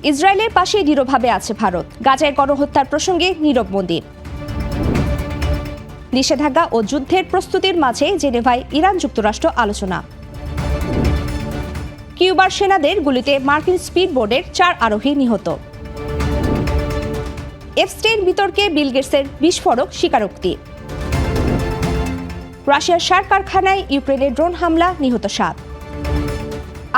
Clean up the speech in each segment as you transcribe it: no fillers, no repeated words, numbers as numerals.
ইসরায়েলের পাশে দৃঢ়ভাবে আছে ভারত। গাজায় গণহত্যার প্রসঙ্গে নীরব মোদি। নিষেধাজ্ঞা ও যুদ্ধের প্রস্তুতির মাঝে জেনেভায় ইরান যুক্তরাষ্ট্র আলোচনা। কিউবার সেনাদের গুলিতে মার্কিন স্পিডবোটের 4 আরোহী নিহত। এপস্টেইন বিতর্কে বিল গেটসের বিস্ফোরক স্বীকারোক্তি। রাশিয়ার সার কারখানায় ইউক্রেনের ড্রোন হামলা, নিহত 7।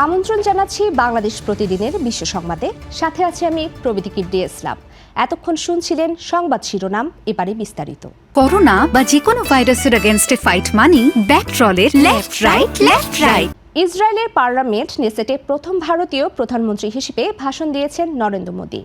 আমন্ত্রণ জানাচ্ছি বাংলাদেশ প্রতিদিনের বিশ্ব সংবাদে। সাথে আছে আমি প্রবৃতি কিবরিয়া ইসলাম। এতক্ষণ শুনছিলেন সংবাদ শিরোনাম, এবারে বিস্তারিত। করোনা বা যে কোনো ভাইরাসের এগেইনস্টে ফাইট মানি ব্যাকট্রলের লেফট রাইট। ইসরায়েলের পার্লামেন্ট নেসেটে প্রথম ভারতীয় প্রধানমন্ত্রী হিসেবে ভাষণ দিয়েছেন নরেন্দ্র মোদি।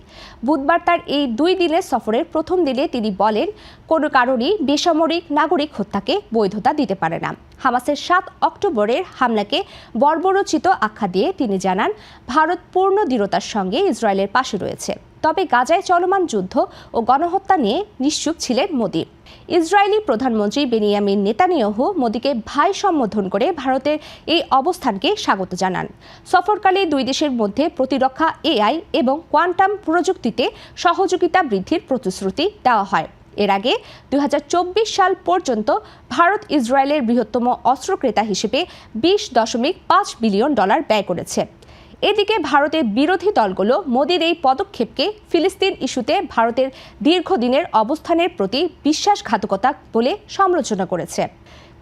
বুধবার তার এই 2 দিনের সফরের প্রথম দিনে তিনি বলেন, কোনো কারণেই বেসামরিক নাগরিক হত্যাকে বৈধতা দিতে পারে না। হামাসের 7 অক্টোবরের হামলাকে বর্বরোচিত আখ্যা দিয়ে তিনি জানান, ভারত পূর্ণ দৃঢ়তার সঙ্গে ইসরায়েলের পাশে রয়েছে। তবে গাজায় চলমান যুদ্ধ ও গণহত্যা নিয়ে নিশ্চুপ ছিলেন মোদি। ইসরায়েলি প্রধানমন্ত্রী বেনিয়ামিন নেতানিয়াহু মোদিকে ভাই সম্বোধন করে ভারতের এই অবস্থানকে স্বাগত জানান। সফরকালে 2 দেশের মধ্যে প্রতিরক্ষা, এআই এবং কোয়ান্টাম প্রযুক্তিতে সহযোগিতা বৃদ্ধির প্রতিশ্রুতি দেওয়া হয়। এর আগে 2024 সাল পর্যন্ত ভারত ইসরায়েলের বৃহত্তম অস্ত্র ক্রেতা হিসেবে $20.5 বিলিয়ন ব্যয় করেছে। এদিকে ভারতের বিরোধী দলগুলো মোদির এই পদক্ষেপকে ফিলিস্তিন ইস্যুতে ভারতের দীর্ঘদিনের অবস্থানের প্রতি বিশ্বাসঘাতকতা বলে সমালোচনা করেছে।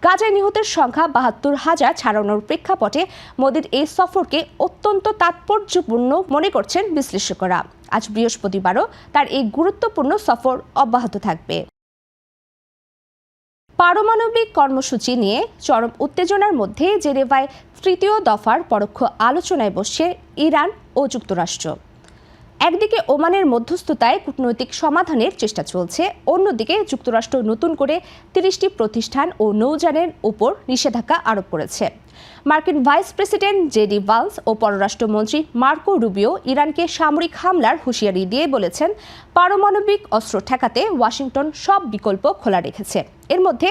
গাজায় নিহতের সংখ্যা 72,000 ছাড়ানোর প্রেক্ষাপটে মোদির এই সফরকে অত্যন্ত তাৎপর্যপূর্ণ মনে করছেন বিশ্লেষকরা। আজ বৃহস্পতিবারও তার এই গুরুত্বপূর্ণ সফর অব্যাহত থাকবে। পারমাণবিক কর্মসূচি নিয়ে চরম উত্তেজনার মধ্যে জেনেভায় 3য় দফার পরোক্ষ আলোচনায় বসছে ইরান ও যুক্তরাষ্ট্র। একদিকে ওমানের মধ্যস্থতায় কূটনৈতিক সমাধানের চেষ্টা চলছে, অন্যদিকে যুক্তরাষ্ট্র নতুন করে 30টি প্রতিষ্ঠান ও নৌযানের উপর নিষেধাজ্ঞা আরোপ করেছে। মার্কিন ভাইস প্রেসিডেন্ট জেডি ভান্স ও পররাষ্ট্রমন্ত্রী মার্কো রুবিও ইরানকে সামরিক হামলার হুঁশিয়ারি দিয়ে বলেছেন, পারমাণবিক অস্ত্র ঠেকাতে ওয়াশিংটন সব বিকল্প খোলা রেখেছে। এর মধ্যে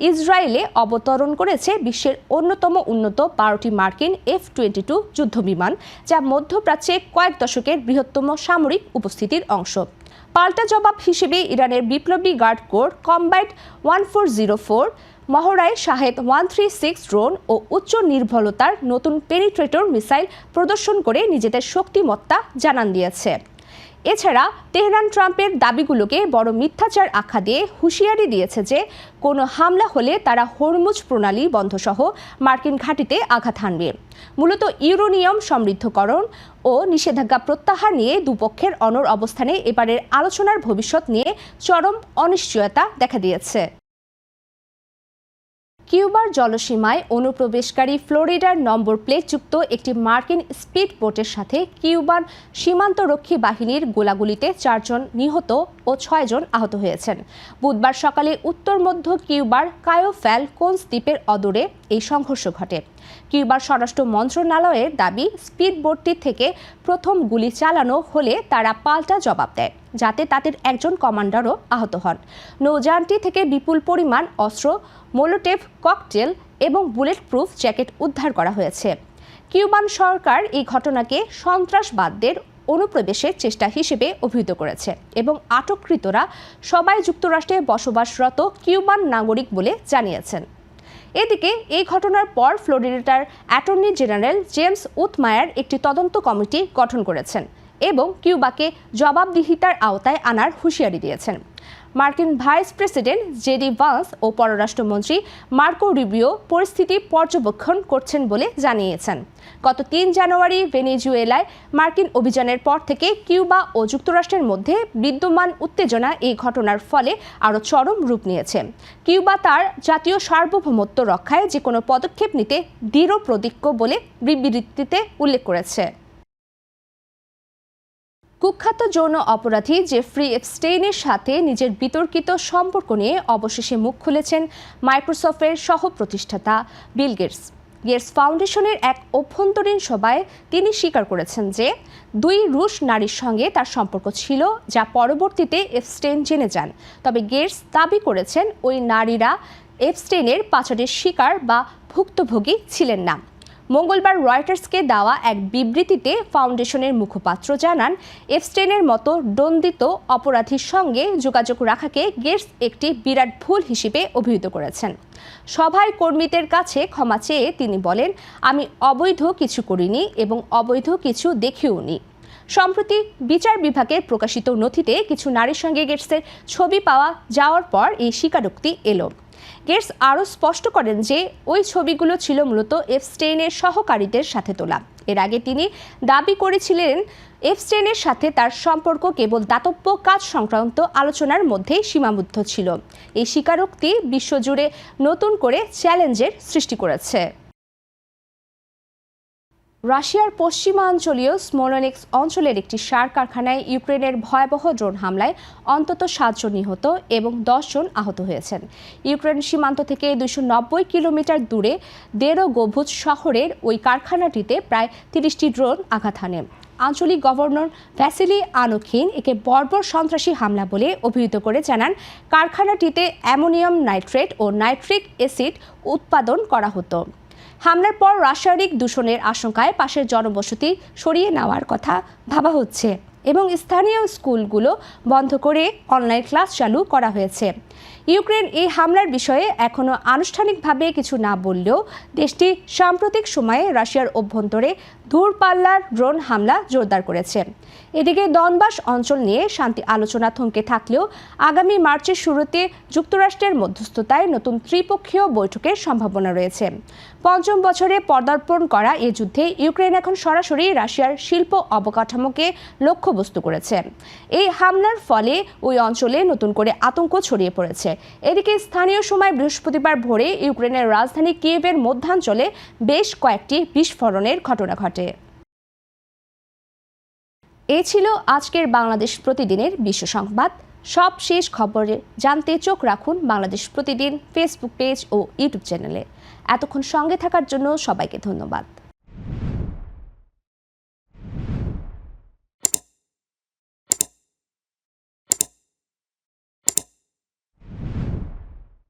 ইসরায়েলে অবতরণ করেছে বিশ্বের অন্যতম উন্নত 12টি মার্কিন F-22 যুদ্ধবিমান, যা মধ্যপ্রাচ্যে কয়েক দশকের বৃহত্তম সামরিক উপস্থিতির অংশ। পাল্টা জবাব হিসেবে ইরানের বিপ্লবী গার্ড কোর কম্ব্যাট 1404, মহড়ায় শাহেদ 136 ড্রোন ও উচ্চ নির্ভুলতার নতুন পেনিট্রেটর মিসাইল প্রদর্শন করে নিজেদের শক্তিমত্তা জানান দিয়েছে। এছাড়া তেহরান ট্রাম্পের দাবিগুলোকে বড় মিথ্যাচার আখ্যা দিয়ে হুঁশিয়ারি দিয়েছে যে কোনো হামলা হলে তারা হরমুজ প্রণালী বন্ধসহ মার্কিন ঘাঁটিতে আঘাত হানবে। মূলত ইউরেনিয়াম সমৃদ্ধকরণ ও নিষেধাজ্ঞা প্রত্যাহার নিয়ে দুপক্ষের অনড় অবস্থানে এবারের আলোচনার ভবিষ্যৎ নিয়ে চরম অনিশ্চয়তা দেখা দিয়েছে। কিউবার জলসীমায় অনুপ্রবেশকারী ফ্লোরিডার নম্বর প্লেটযুক্ত একটি মার্কিন স্পিড বোটের সাথে কিউবান সীমান্তরক্ষী বাহিনীর গোলাগুলিতে 4 জন নিহত ও 6 জন আহত হয়েছেন। বুধবার সকালে উত্তর মধ্য কিউবার কায়ো ফ্যালকোনস দ্বীপের অদূরে এই সংঘর্ষ ঘটে। কিউবার স্বরাষ্ট্র মন্ত্রণালয়ের দাবি, স্পিড বোটটি থেকে প্রথম গুলি চালানো হলে তারা পাল্টা জবাব দেয়, যাতে তাদের একজন কমান্ডারও আহত হন। নৌযানটি থেকে বিপুল পরিমাণ অস্ত্র, মোলোটেভ ককটেল এবং বুলেট প্রুফ জ্যাকেট উদ্ধার করা হয়েছে। কিউবান সরকার এই ঘটনাকে সন্ত্রাসবাদদের অনুপ্রবেশের চেষ্টা হিসেবে অভিহিত করেছে এবং আটককৃতরা সবাই যুক্তরাষ্ট্রে বসবাসরত কিউবান নাগরিক বলে জানিয়েছেন। এদিকে এই ঘটনার পর ফ্লোরিডার অ্যাটর্নি জেনারেল জেমস উথমায়ার একটি তদন্ত কমিটি গঠন করেছেন এবং কিউবাকে জবাবদিহিতার আওতায় আনার হুঁশিয়ারি দিয়েছেন। মার্কিন ভাইস প্রেসিডেন্ট জেডি ভান্স ও পররাষ্ট্রমন্ত্রী মার্কো রুবিও পরিস্থিতি পর্যবেক্ষণ করছেন বলে জানিয়েছেন। গত 3 জানুয়ারি ভেনেজুয়েলায় মার্কিন অভিযানের পর থেকে কিউবা ও যুক্তরাষ্ট্রের মধ্যে বিদ্যমান উত্তেজনা এই ঘটনার ফলে আরও চরম রূপ নিয়েছে। কিউবা তার জাতীয় সার্বভৌমত্ব রক্ষায় যে কোনো পদক্ষেপ নিতে দৃঢ় প্রতিজ্ঞ বলে বিবৃতিতে উল্লেখ করেছে। কুখ্যাত যৌন অপরাধী জেফ্রি এপস্টেইনের সাথে নিজের বিতর্কিত সম্পর্ক নিয়ে অবশেষে মুখ খুলেছেন মাইক্রোসফটের সহ প্রতিষ্ঠাতা বিল গেটস। গেটস ফাউন্ডেশনের এক অভ্যন্তরীণ সভায় তিনি স্বীকার করেছেন যে 2 রুশ নারীর সঙ্গে তার সম্পর্ক ছিল, যা পরবর্তীতে এপস্টেইন জেনে যান। তবে গেটস দাবি করেছেন ওই নারীরা এপস্টেইনের পাচারের শিকার বা ভুক্তভোগী ছিলেন না। মঙ্গলবার রয়টার্সকে দেওয়া এক বিবৃতিতে ফাউন্ডেশনের মুখপাত্র জানান, এপস্টেইনের মতো দণ্ডিত অপরাধীর সঙ্গে যোগাযোগ রাখাকে গেটস একটি বিরাট ভুল হিসেবে অভিহিত করেছেন। সভায় কর্মীদের কাছে ক্ষমা চেয়ে তিনি বলেন, আমি অবৈধ কিছু করিনি এবং অবৈধ কিছু দেখিওনি। সম্প্রতি বিচার বিভাগের প্রকাশিত নথিতে কিছু নারীর সঙ্গে গেটসের ছবি পাওয়া যাওয়ার পর এই স্বীকারোক্তি এলো। গেটস আরও স্পষ্ট করেন যে ওই ছবিগুলো ছিল মূলত এপস্টেইনের সহকারীদের সাথে তোলা। এর আগে তিনি দাবি করেছিলেন, এপস্টেইনের সাথে তার সম্পর্ক কেবল দাতব্য কাজ সংক্রান্ত আলোচনার মধ্যেই সীমাবদ্ধ ছিল। এই স্বীকারোক্তি বিশ্বজুড়ে নতুন করে চ্যালেঞ্জের সৃষ্টি করেছে। রাশিয়ার পশ্চিমাঞ্চলীয় স্মোলেনস্ক অঞ্চলের একটি সার কারখানায় ইউক্রেনের ভয়াবহ ড্রোন হামলায় অন্তত 7 জন নিহত এবং 10 জন আহত হয়েছেন। ইউক্রেন সীমান্ত থেকে 290 কিলোমিটার দূরে দেরোগোভুজ শহরের ওই কারখানাটিতে প্রায় 30টি ড্রোন আঘাত হানে। আঞ্চলিক গভর্নর ভ্যাসিলি আনোখিন একে বর্বর সন্ত্রাসী হামলা বলে অভিহিত করে জানান, কারখানাটিতে অ্যামোনিয়াম নাইট্রেট ও নাইট্রিক অ্যাসিড উৎপাদন করা হতো। হামলার পর রাসায়নিক দূষণের আশঙ্কায় পাশের জনবসতি সরিয়ে নেওয়ার কথা ভাবা হচ্ছে এবং স্থানীয় স্কুলগুলো বন্ধ করে অনলাইন ক্লাস চালু করা হয়েছে। ইউক্রেন এই হামলার বিষয়ে এখনও আনুষ্ঠানিকভাবে কিছু না বললেও দেশটি সাম্প্রতিক সময়ে রাশিয়ার অভ্যন্তরে দূরপাল্লার ড্রোন হামলা জোরদার করেছে। এদিকে দনবাস অঞ্চল নিয়ে শান্তি আলোচনা থমকে থাকলেও আগামী মার্চের শুরুতে যুক্তরাষ্ট্রের মধ্যস্থতায় নতুন ত্রিপক্ষীয় বৈঠকের সম্ভাবনা রয়েছে। 5ম বছরে পদার্পণ করা এই যুদ্ধে ইউক্রেন এখন সরাসরি রাশিয়ার শিল্প অবকাঠামোকে লক্ষ্যবস্তু করেছে। এই হামলার ফলে ওই অঞ্চলে নতুন করে আতঙ্ক ছড়িয়ে পড়েছে। এদিকে স্থানীয় সময় বৃহস্পতিবার ভোরে ইউক্রেনের রাজধানী কিয়েভের মধ্যাঞ্চলে বেশ কয়েকটি বিস্ফোরণের ঘটনা ঘটে। এই ছিল আজকের বাংলাদেশ প্রতিদিনের বিশ্ব সংবাদ। সব শেষ খবরে জানতে চোখ রাখুন বাংলাদেশ প্রতিদিন ফেসবুক পেজ ও ইউটিউব চ্যানেলে। এতক্ষণ সঙ্গে থাকার জন্য সবাইকে ধন্যবাদ।